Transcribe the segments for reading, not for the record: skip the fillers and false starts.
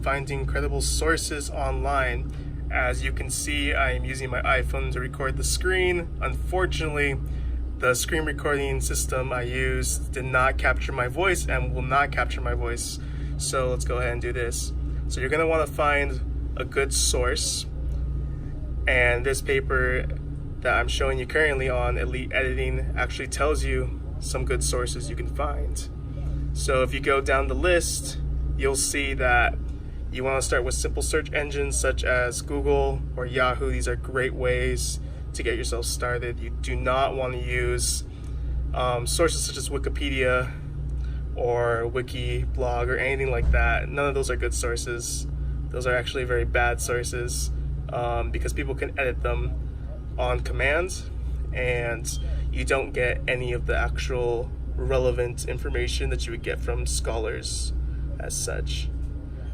finding credible sources online. As you can see, I am using my iPhone to record the screen. Unfortunately, the screen recording system I used did not capture my voice and will not capture my voice. So let's go ahead and do this. So you're gonna wanna find a good source. And this paper that I'm showing you currently on Elite Editing actually tells you some good sources you can find. So if you go down the list, you'll see that you want to start with simple search engines such as Google or Yahoo. These are great ways to get yourself started. You do not want to use sources such as Wikipedia or Wikiblog or anything like that. None of those are good sources. Those are actually very bad sources because people can edit them on command, and you don't get any of the actual relevant information that you would get from scholars as such.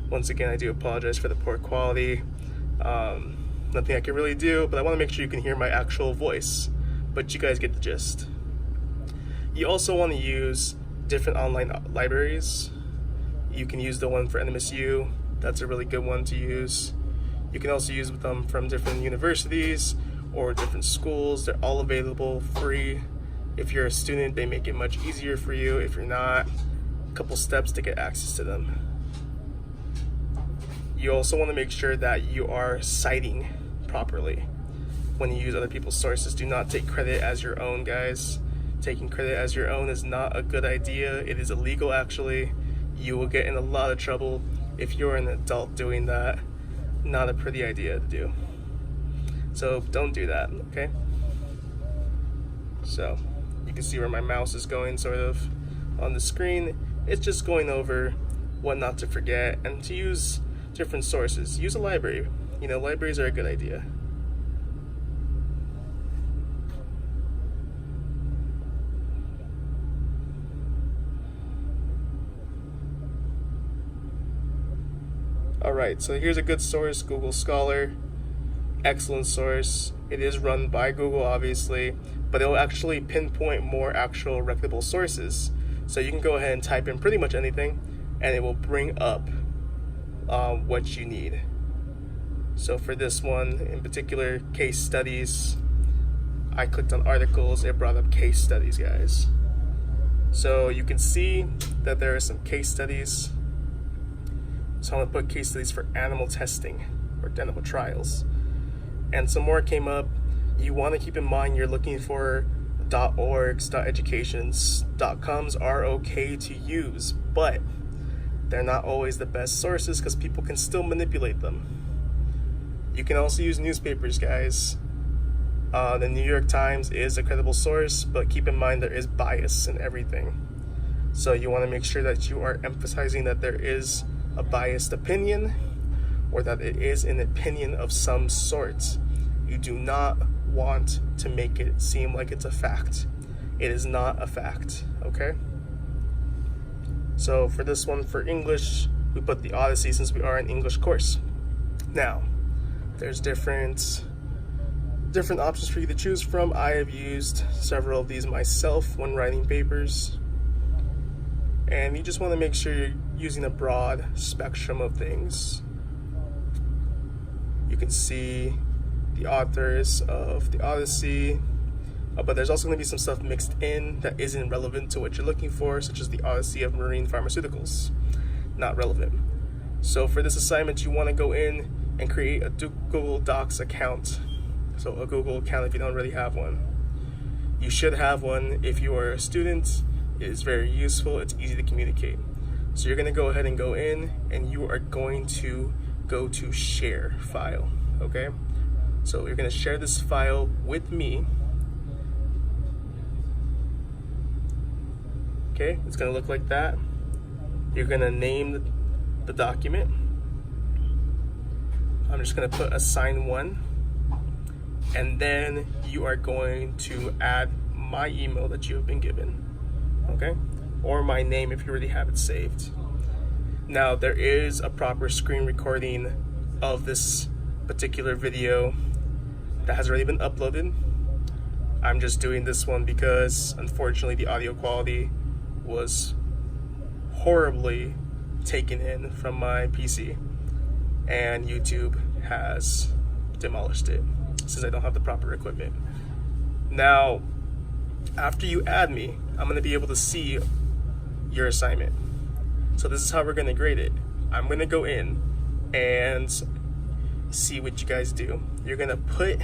Once again, I do apologize for the poor quality. Nothing I can really do, but I want to make sure you can hear my actual voice, but you guys get the gist. You also want to use different online libraries. You can use the one for NMSU. That's a really good one to use. You can also use them from different universities or different schools. They're all available free. If you're a student, they make it much easier for you. If you're not, a couple steps to get access to them. You also want to make sure that you are citing properly when you use other people's sources. Do not take credit as your own, guys. Taking credit as your own is not a good idea. It is illegal, actually. You will get in a lot of trouble if you're an adult doing that. Not a pretty idea to do. So don't do that, okay? So you can see where my mouse is going sort of on the screen. It's just going over what not to forget and to use different sources. Use a library. You know, libraries are a good idea. Alright, so here's a good source, Google Scholar. Excellent source. It is run by Google, obviously, but it will actually pinpoint more actual reputable sources. So you can go ahead and type in pretty much anything, and it will bring up what you need. So for this one in particular, case studies, I clicked on articles, it brought up case studies, guys. So you can see that there are some case studies. So I'm gonna put case studies for animal testing or animal trials. And some more came up. You want to keep in mind you're looking for .orgs, .educations, .coms are okay to use, but they're not always the best sources because people can still manipulate them. You can also use newspapers, guys. The New York Times is a credible source, but keep in mind there is bias in everything. So you want to make sure that you are emphasizing that there is a biased opinion, or that it is an opinion of some sort. You do not want to make it seem like it's a fact. It is not a fact, okay? So for this one, for English, we put the Odyssey since we are an English course. Now, there's different options for you to choose from. I have used several of these myself when writing papers. And you just want to make sure you're using a broad spectrum of things. You can see the authors of the Odyssey, but there's also going to be some stuff mixed in that isn't relevant to what you're looking for, such as the Odyssey of Marine Pharmaceuticals. Not relevant. So for this assignment, you want to go in and create a Google Docs account. So a Google account if you don't already have one. You should have one if you are a student. It is very useful. It's easy to communicate. So you're going to go ahead and go in, and you are going to go to share file, okay? So you're going to share this file with me. Okay, it's going to look like that. You're going to name the document. I'm just going to put assign one, and then you are going to add my email that you have been given, okay? Or my name if you already have it saved. Now, there is a proper screen recording of this particular video that has already been uploaded. I'm just doing this one because unfortunately the audio quality was horribly taken in from my PC. and YouTube has demolished it since I don't have the proper equipment. Now, after you add me, I'm going to be able to see your assignment. So this is how we're going to grade it. I'm going to go in and see what you guys do. You're going to put,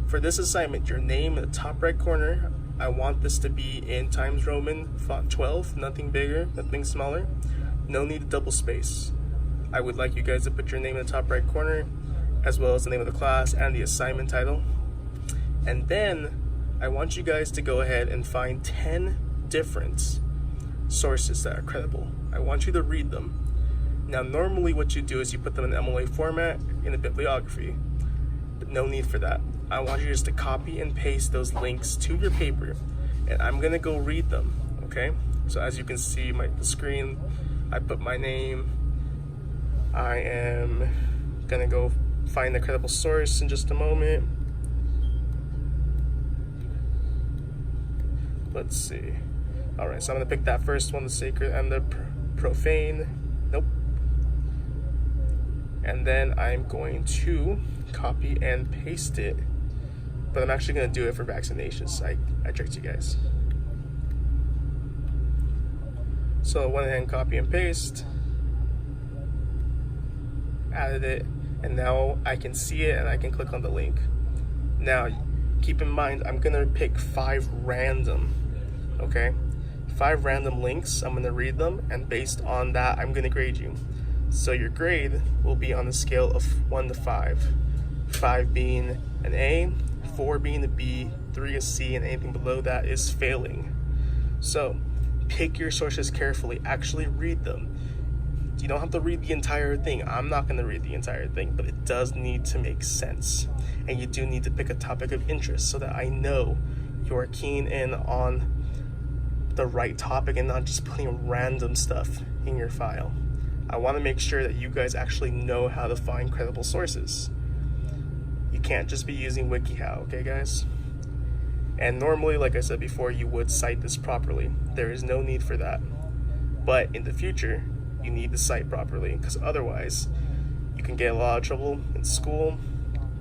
for this assignment, your name in the top right corner. I want this to be in Times Roman font 12, nothing bigger, nothing smaller. No need to double space. I would like you guys to put your name in the top right corner, as well as the name of the class and the assignment title. And then I want you guys to go ahead and find 10 different sources that are credible. I want you to read them. Now, normally what you do is you put them in MLA format in the bibliography, but no need for that. I want you just to copy and paste those links to your paper, and I'm gonna go read them, okay? So as you can see the screen, I put my name. I am gonna go find the credible source in just a moment. Let's see. All right, so I'm gonna pick that first one, the sacred and the profane. Nope. And then I'm going to copy and paste it, but I'm actually gonna do it for vaccinations. I tricked you guys. So I went ahead and copy and paste, added it, and now I can see it and I can click on the link. Now, keep in mind, I'm gonna pick 5 random, okay? 5 random links, I'm gonna read them, and based on that, I'm gonna grade you. So your grade will be on the scale of 1 to 5. 5 being an A, 4 being a B, 3 a C, and anything below that is failing. So pick your sources carefully, actually read them. You don't have to read the entire thing. I'm not gonna read the entire thing, but it does need to make sense. And you do need to pick a topic of interest so that I know you're keen in on the right topic and not just putting random stuff in your file. I wanna make sure that you guys actually know how to find credible sources. You can't just be using WikiHow, okay guys? And normally, like I said before, you would cite this properly. There is no need for that. But in the future, you need to cite properly, because otherwise you can get in a lot of trouble in school.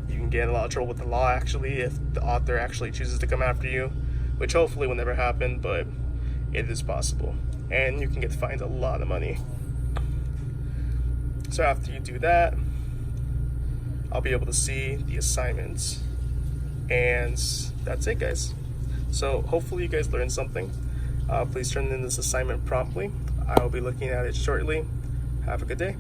You can get in a lot of trouble with the law, actually, if the author actually chooses to come after you, which hopefully will never happen, but it is possible. And you can get fined a lot of money. So after you do that, I'll be able to see the assignments. And that's it, guys. So hopefully you guys learned something. Please turn in this assignment promptly. I will be looking at it shortly. Have a good day.